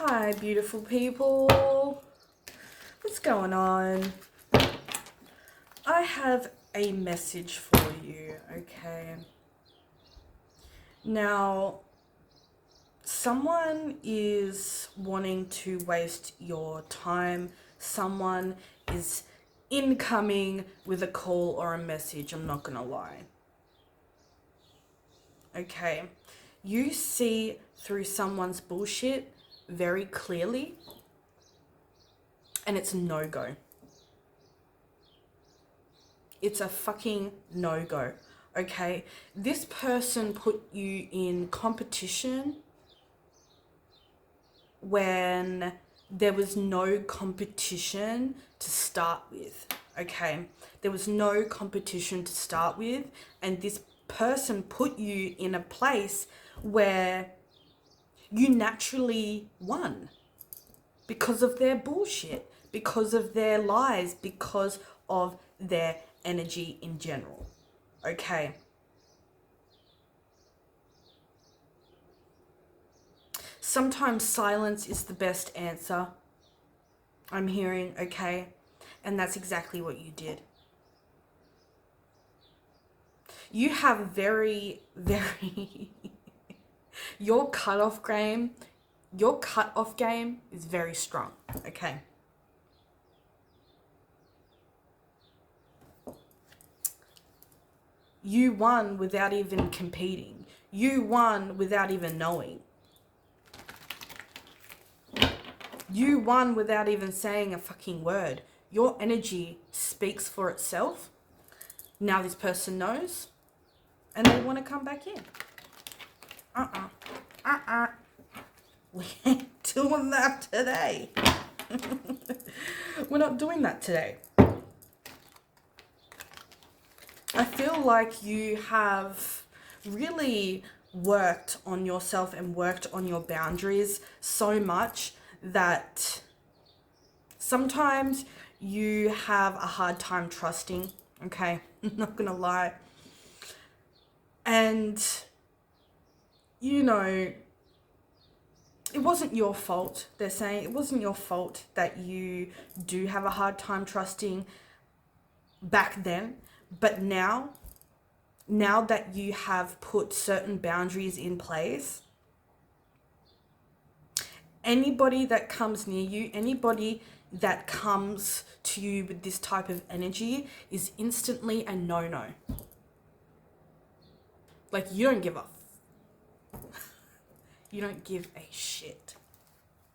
Hi, beautiful people. What's going on? I have a message for you, okay? Now, someone is wanting to waste your time. Someone is incoming with a call or a message, I'm not gonna lie. Okay? You see through someone's bullshit very clearly, and it's no-go. It's a fucking no-go, okay? This person put you in competition when there was no competition to start with, okay? There was no competition to start with, and this person put you in a place where you naturally won because of their bullshit, because of their lies, because of their energy in general, okay? Sometimes silence is the best answer, I'm hearing, okay? And that's exactly what you did. You have very your cutoff game is very strong, okay? You won without even competing. You won without even knowing. You won without even saying a fucking word. Your energy speaks for itself. Now this person knows, and they want to come back in. We ain't doing that today. We're not doing that today. I feel like you have really worked on yourself and worked on your boundaries so much that sometimes you have a hard time trusting, okay? I'm not gonna lie. And, you know, it wasn't your fault. They're saying it wasn't your fault that you do have a hard time trusting back then. But now that you have put certain boundaries in place, anybody that comes near you, anybody that comes to you with this type of energy is instantly a no-no. Like, you don't give a you don't give a shit.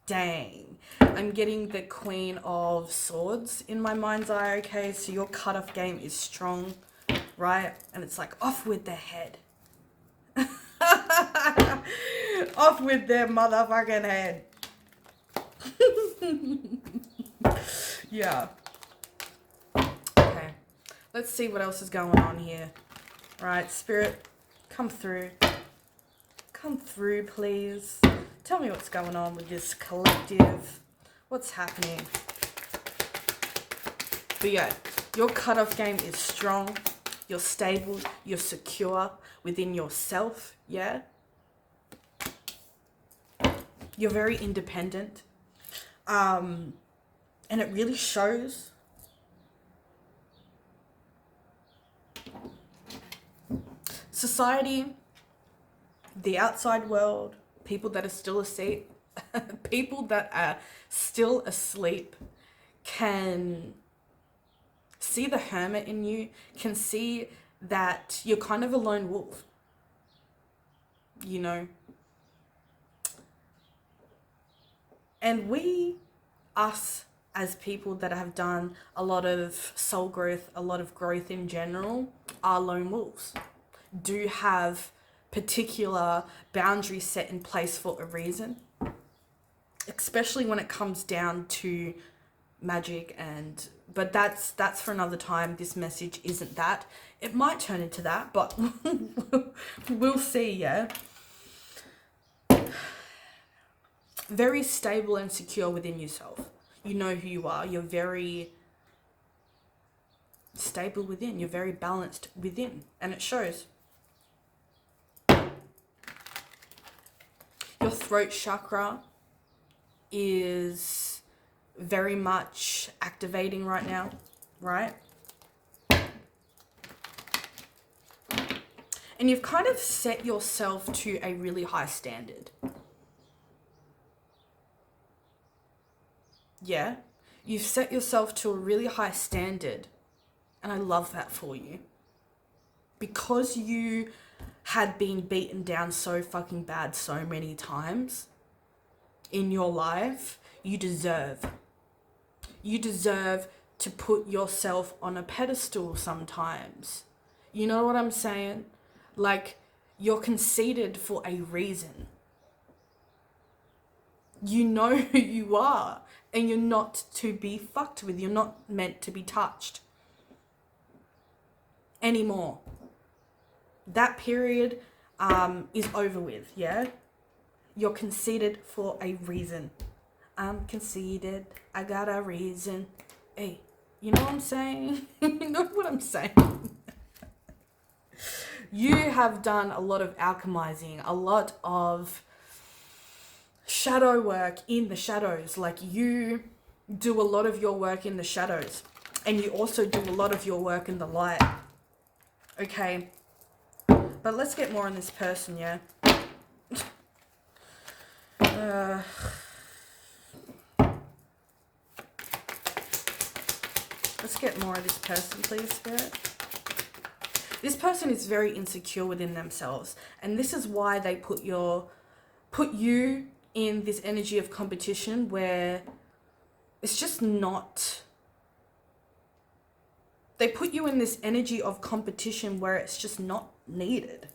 Dang. I'm getting the Queen of Swords in my mind's eye, okay? So your cutoff game is strong, right? And it's like, off with their head. Off with their motherfucking head. Yeah. Okay. Let's see what else is going on here. Right, Spirit, come through. Come through, please. Tell me what's going on with this collective. What's happening? But yeah, your cutoff game is strong. You're stable. You're secure within yourself. Yeah. You're very independent. And it really shows. Society, the outside world, people that are still asleep, people that are still asleep can see the hermit in you, can see that you're kind of a lone wolf, you know. And us as people that have done a lot of soul growth, a lot of growth in general, are lone wolves, do have particular boundaries set in place for a reason, especially when it comes down to magic. But that's for another time. This message isn't that. It might turn into that, but we'll see. Yeah, very stable and secure within yourself. You know who you are. You're very stable within. You're very balanced within, and it shows. Your throat chakra is very much activating right now, right? And you've kind of set yourself to a really high standard. Yeah? You've set yourself to a really high standard. And I love that for you. Because you had been beaten down so fucking bad so many times in your life, you deserve to put yourself on a pedestal sometimes. You know what I'm saying? Like, you're conceited for a reason. You know who you are, and you're not to be fucked with. You're not meant to be touched anymore. That period is over with, yeah? You're conceited for a reason. I'm conceited, I got a reason. Hey, you know what I'm saying? You know what I'm saying? You have done a lot of alchemizing, a lot of shadow work in the shadows. Like, you do a lot of your work in the shadows, and you also do a lot of your work in the light. Okay, but let's get more on this person, yeah? Let's get more of this person, please, Spirit. This person is very insecure within themselves, and this is why they put you in this energy of competition where it's just not. They put you in this energy of competition where it's just not needed.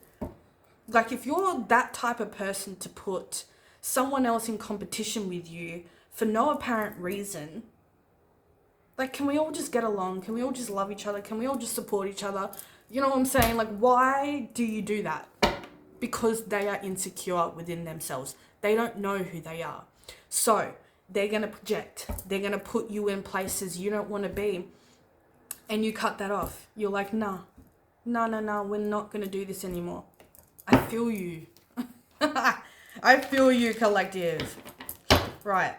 Like, if you're that type of person to put someone else in competition with you for no apparent reason, like, can we all just get along? Can we all just love each other? Can we all just support each other? You know what I'm saying? Like, why do you do that? Because they are insecure within themselves. They don't know who they are. So they're going to project. They're going to put you in places you don't want to be. And you cut that off. You're like, nah, we're not going to do this anymore. I feel you. I feel you, collective. Right.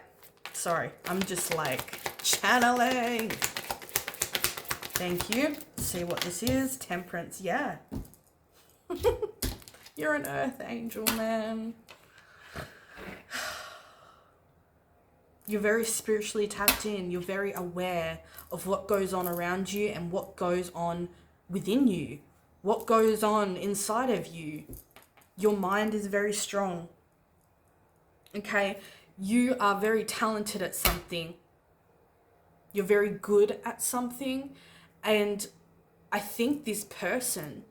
Sorry. I'm just like channeling. Thank you. See what this is. Temperance. Yeah. You're an earth angel, man. You're very spiritually tapped in. You're very aware of what goes on around you and what goes on within you. What goes on inside of you. Your mind is very strong. Okay? You are very talented at something. You're very good at something. And I think this person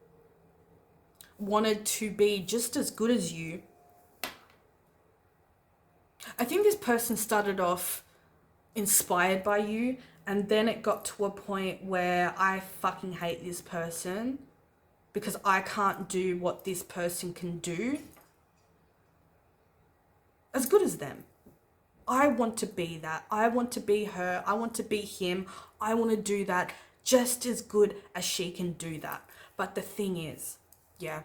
wanted to be just as good as you. I think this person started off inspired by you, and then it got to a point where I fucking hate this person because I can't do what this person can do as good as them. I want to be that. I want to be her. I want to be him. I want to do that just as good as she can do that. But the thing is, yeah,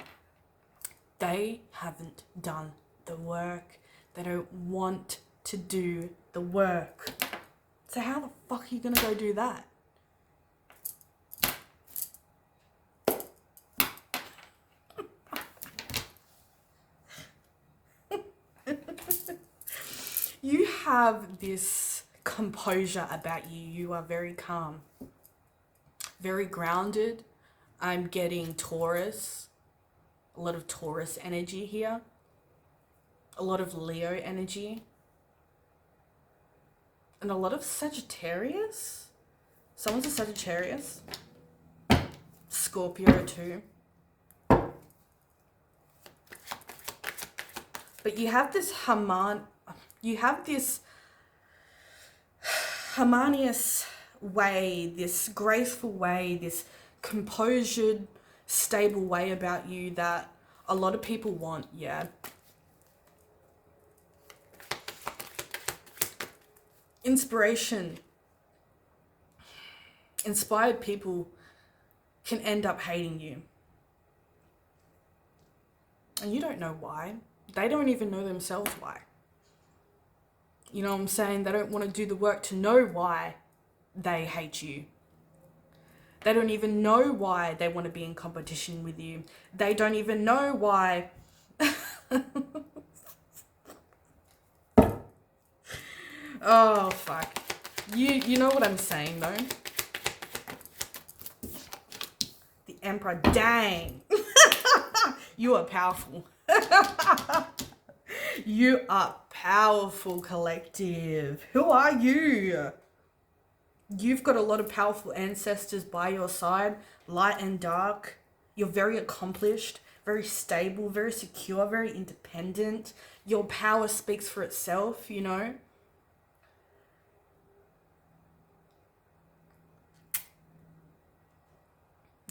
they haven't done the work. They don't want to do the work. So how the fuck are you going to go do that? You have this composure about you. You are very calm, very grounded. I'm getting Taurus, a lot of Taurus energy here, a lot of Leo energy, and a lot of Sagittarius. Someone's a Sagittarius. Scorpio too. But you have this harmonious way, this graceful way, this composed, stable way about you that a lot of people want, yeah. Inspiration. Inspired people can end up hating you. And you don't know why. They don't even know themselves why. You know what I'm saying? They don't want to do the work to know why they hate you. They don't even know why they want to be in competition with you. They don't even know why. Oh, fuck. You know what I'm saying, though? The Emperor, dang. You are powerful. You are powerful, collective. Who are you? You've got a lot of powerful ancestors by your side, light and dark. You're very accomplished, very stable, very secure, very independent. Your power speaks for itself, you know?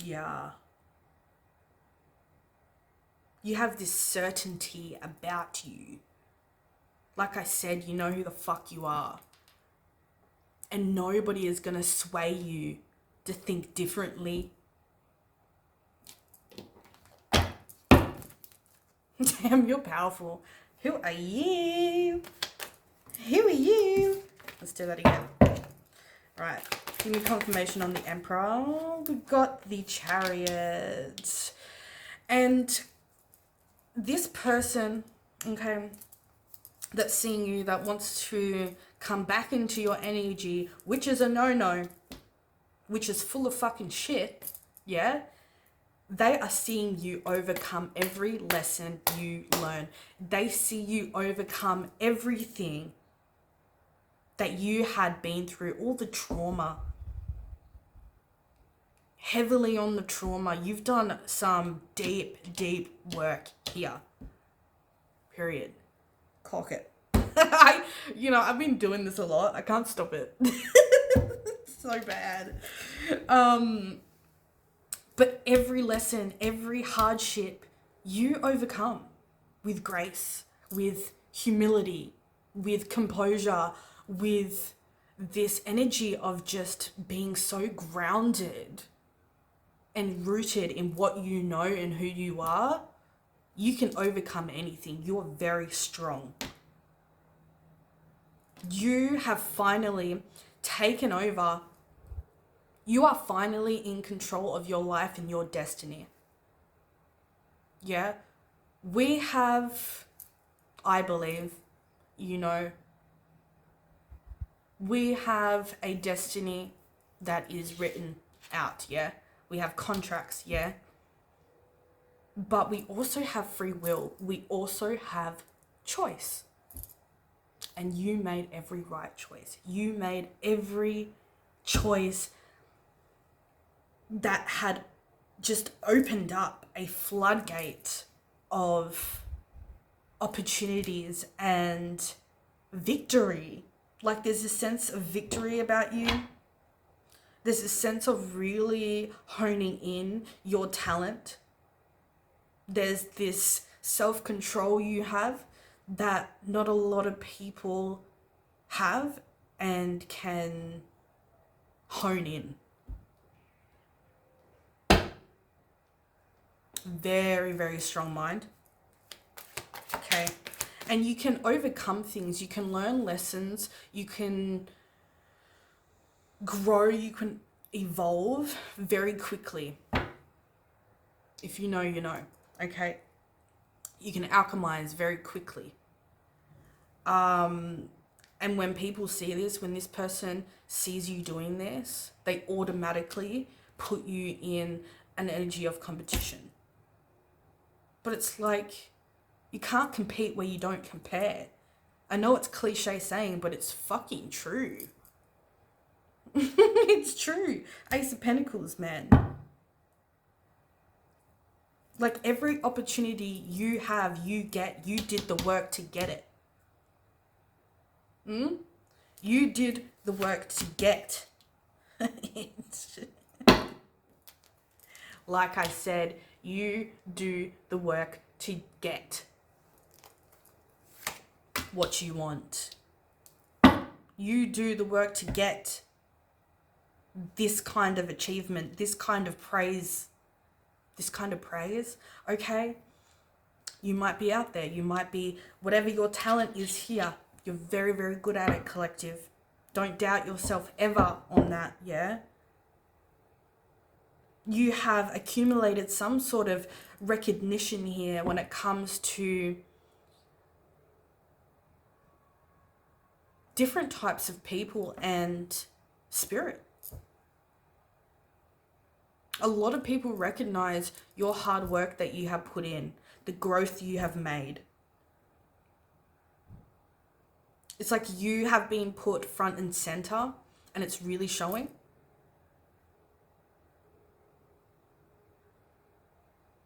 Yeah. You have this certainty about you. Like I said, you know who the fuck you are. And nobody is gonna sway you to think differently. Damn, you're powerful. Who are you? Who are you? Let's do that again. Right. Give me confirmation on the Emperor. We got the Chariot. And this person, okay, that's seeing you, that wants to come back into your energy, which is a no-no, which is full of fucking shit, yeah? They are seeing you overcome every lesson you learn. They see you overcome everything that you had been through, all the trauma. Heavily on the trauma. You've done some deep, deep work here. Period. Clock it. I've been doing this a lot. I can't stop it. It's so bad. But every lesson, every hardship, you overcome with grace, with humility, with composure, with this energy of just being so grounded and rooted in what you know and who you are. You can overcome anything. You are very strong. You have finally taken over. You are finally in control of your life and your destiny. Yeah? We have, I believe, we have a destiny that is written out, yeah? We have contracts, yeah? But we also have free will. We also have choice. And you made every right choice. You made every choice that had just opened up a floodgate of opportunities and victory. Like, there's a sense of victory about you. There's a sense of really honing in your talent. There's this self-control you have that not a lot of people have and can hone in. Very, very strong mind. Okay. And you can overcome things. You can learn lessons. You can grow. You can evolve very quickly. If you know, you know. Okay. You can alchemize very quickly. And when people see this, when this person sees you doing this, they automatically put you in an energy of competition. But it's like, you can't compete where you don't compare. I know it's cliche saying, but it's fucking true. It's true. Ace of Pentacles, man. Like, every opportunity you have, you get, you did the work to get it. You did the work to get it. Like I said, you do the work to get what you want. You do the work to get this kind of achievement, this kind of praise, okay? You might be out there, you might be, whatever your talent is here, You're very, very good at it, collective. Don't doubt yourself ever on that, yeah? You have accumulated some sort of recognition here when it comes to different types of people and spirit. A lot of people recognize your hard work that you have put in, the growth you have made. It's like you have been put front and center, and it's really showing.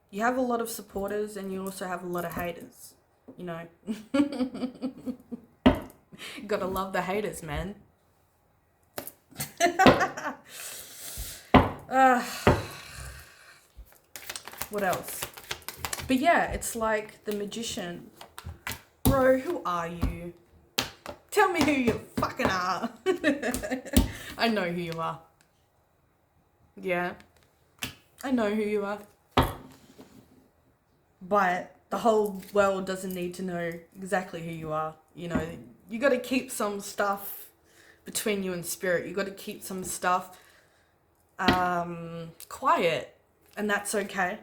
You have a lot of supporters, and you also have a lot of haters, you know. Gotta love the haters, man. What else? But yeah, it's like the magician. Bro, who are you? Tell me who you fucking are. I know who you are. Yeah. I know who you are. But the whole world doesn't need to know exactly who you are. You know, you got to keep some stuff between you and spirit. You got to keep some stuff quiet. And that's okay.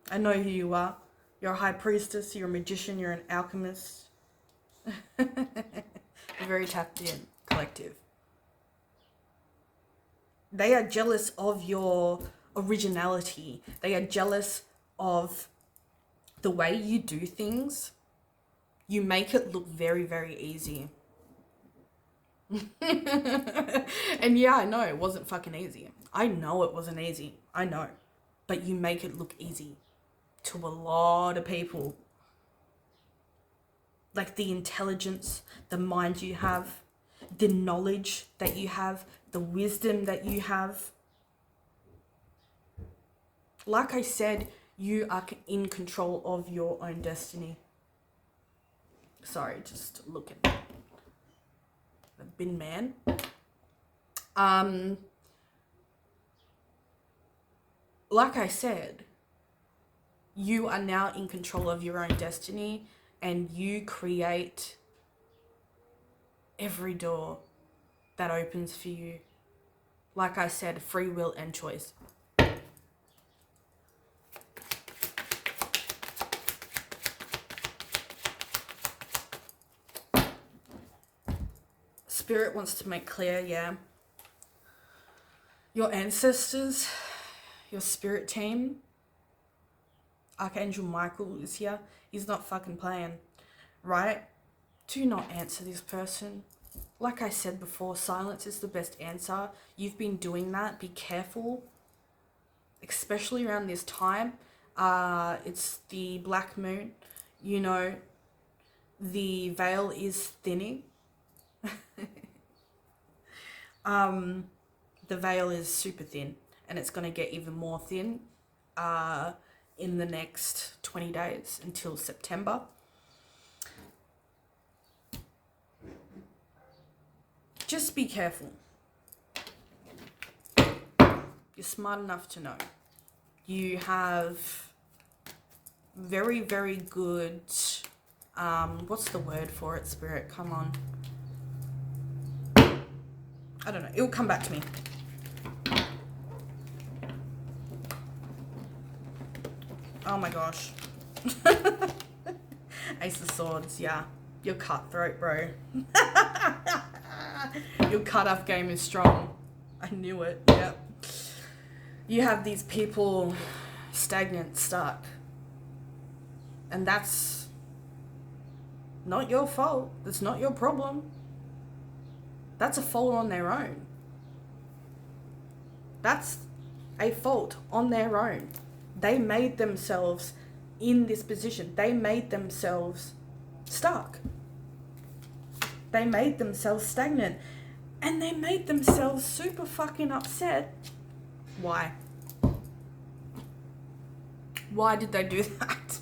I know who you are. You're a high priestess. You're a magician. You're an alchemist. You're very tapped in, collective. They are jealous of your originality. They are jealous of the way you do things. You make it look very, very easy. And yeah, I know it wasn't fucking easy. I know it wasn't easy. I know. But you make it look easy to a lot of people. Like the intelligence, the mind you have, the knowledge that you have, the wisdom that you have. Like I said, you are in control of your own destiny. Sorry, just looking. The bin man. Like I said, you are now in control of your own destiny, and you create every door that opens for you. Like I said, free will and choice. Spirit wants to make clear, yeah, your ancestors, your spirit team, Archangel Michael is here. He's not fucking playing, right? Do not answer this person. Like I said before, silence is the best answer. You've been doing that. Be careful, especially around this time. It's the black moon. You know, the veil is thinning. The veil is super thin, and it's going to get even more thin in the next 20 days until September. Just be careful. You're smart enough to know. You have very, very good, what's the word for it, Spirit? Come on. I don't know. It will come back to me. Oh my gosh. Ace of Swords, yeah. You're cutthroat, bro. Your cut-off game is strong. I knew it, yeah. You have these people stagnant, stuck. And that's not your fault. It's not your problem. That's a fault on their own. That's a fault on their own. They made themselves in this position. They made themselves stuck. They made themselves stagnant. And they made themselves super fucking upset. Why? Why did they do that?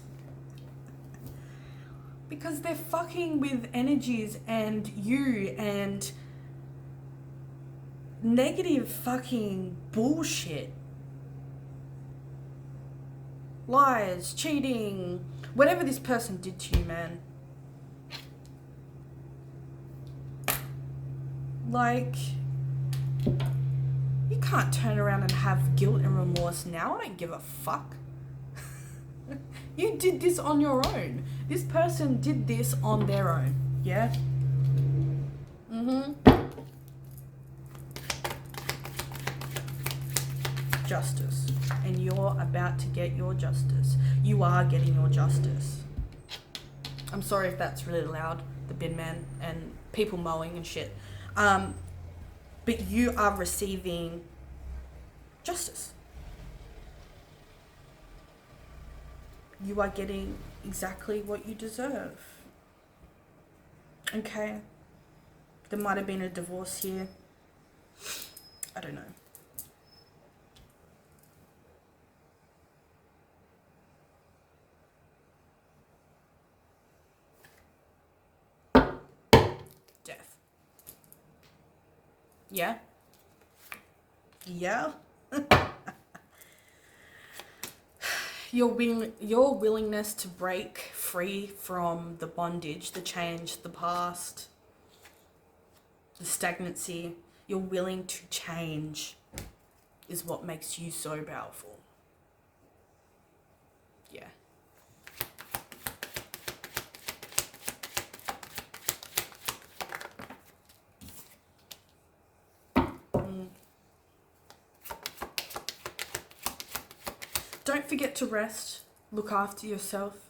Because they're fucking with energies and you and negative fucking bullshit. Lies, cheating, whatever this person did to you, man. Like, you can't turn around and have guilt and remorse now. I don't give a fuck. You did this on your own. This person did this on their own. Yeah? Justice. And you're about to get your justice. You are getting your justice. I'm sorry if that's really loud, the bin man and people mowing and shit. But you are receiving justice. You are getting exactly what you deserve. Okay? There might have been a divorce here. I don't know. Death. Yeah? Yeah? Your willingness to break free from the bondage, the change, the past, the stagnancy, you're willing to change is what makes you so powerful. Yeah. Don't forget to rest. Look after yourself.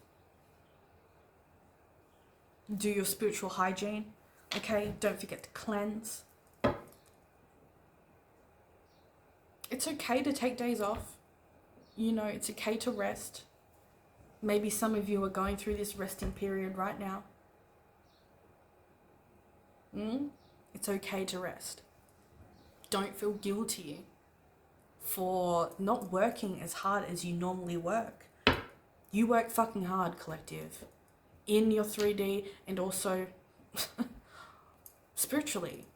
Do your spiritual hygiene. Okay? Don't forget to cleanse. It's okay to take days off. You know, it's okay to rest. Maybe some of you are going through this resting period right now. It's okay to rest. Don't feel guilty for not working as hard as you normally work. You work fucking hard, collective. In your 3D and also spiritually.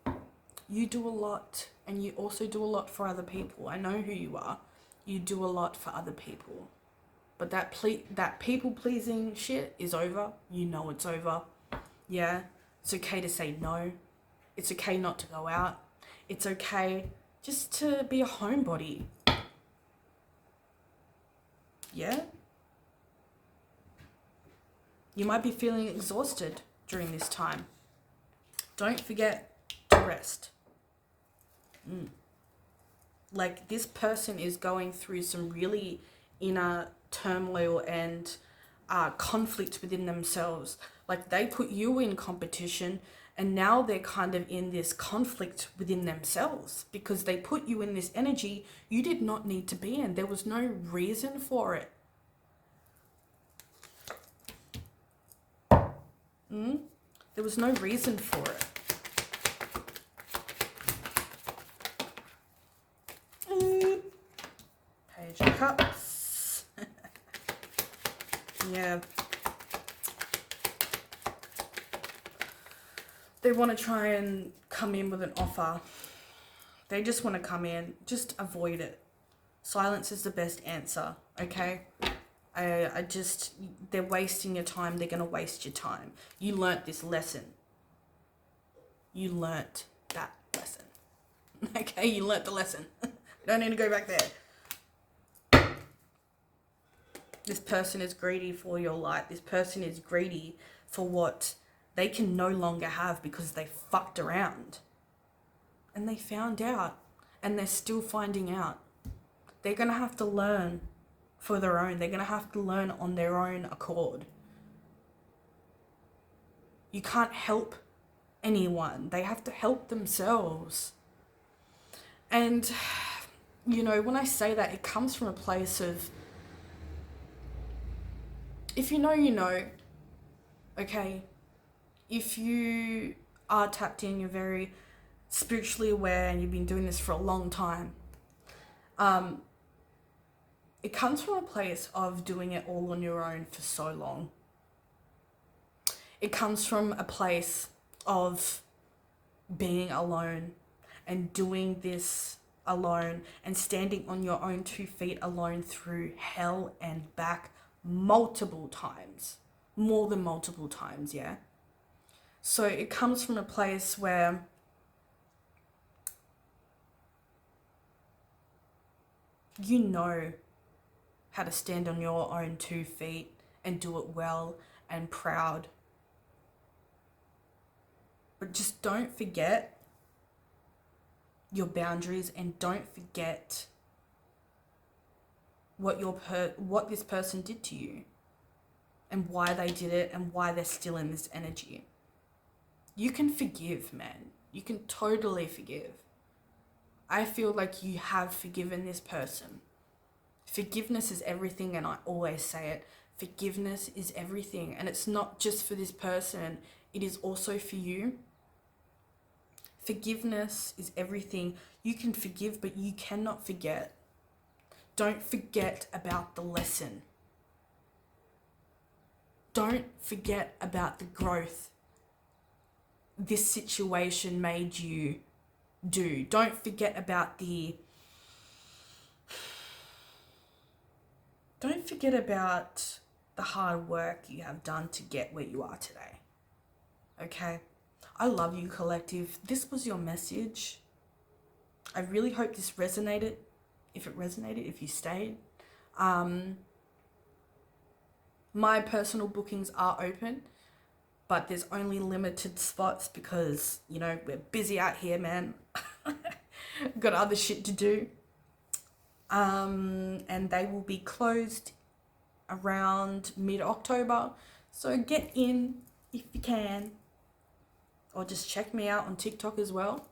You do a lot, and you also do a lot for other people. I know who you are. You do a lot for other people. But that people-pleasing shit is over. You know it's over. Yeah? It's okay to say no. It's okay not to go out. It's okay just to be a homebody. Yeah? You might be feeling exhausted during this time. Don't forget to rest. Like, this person is going through some really inner turmoil and conflict within themselves. Like, they put you in competition, and now they're kind of in this conflict within themselves because they put you in this energy you did not need to be in. There was no reason for it. There was no reason for it. Page of Cups. Yeah. They want to try and come in with an offer. They just want to come in. Just avoid it. Silence is the best answer, okay? They're wasting your time. They're going to waste your time. You learnt this lesson. You learnt that lesson. Okay, you learnt the lesson. Don't need to go back there. This person is greedy for your light. This person is greedy for what they can no longer have because they fucked around. And they found out. And they're still finding out. They're going to have to learn for their own. They're going to have to learn on their own accord. You can't help anyone. They have to help themselves. And, you know, when I say that, it comes from a place of, if you know, you know, okay? If you are tapped in, you're very spiritually aware and you've been doing this for a long time, it comes from a place of doing it all on your own for so long. It comes from a place of being alone and doing this alone and standing on your own 2 feet alone through hell and back multiple times. More than multiple times, yeah? So it comes from a place where You know how to stand on your own 2 feet and do it well and proud. But just don't forget your boundaries, and don't forget what this person did to you and why they did it and why they're still in this energy. You can forgive, man. You can totally forgive. I feel like you have forgiven this person. Forgiveness is everything, and I always say it. Forgiveness is everything, and it's not just for this person, it is also for you. Forgiveness is everything. You can forgive, but you cannot forget. Don't forget about the lesson. Don't forget about the growth this situation made you do. Don't forget about the hard work you have done to get where you are today. Okay? I love you, collective. This was your message. I really hope this resonated. If it resonated, if you stayed. My personal bookings are open, but there's only limited spots because, you know, we're busy out here, man. Got other shit to do. And they will be closed around mid-October. So get in if you can. Or just check me out on TikTok as well.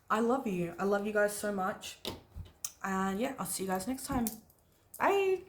I love you. I love you guys so much. And yeah, I'll see you guys next time. Bye.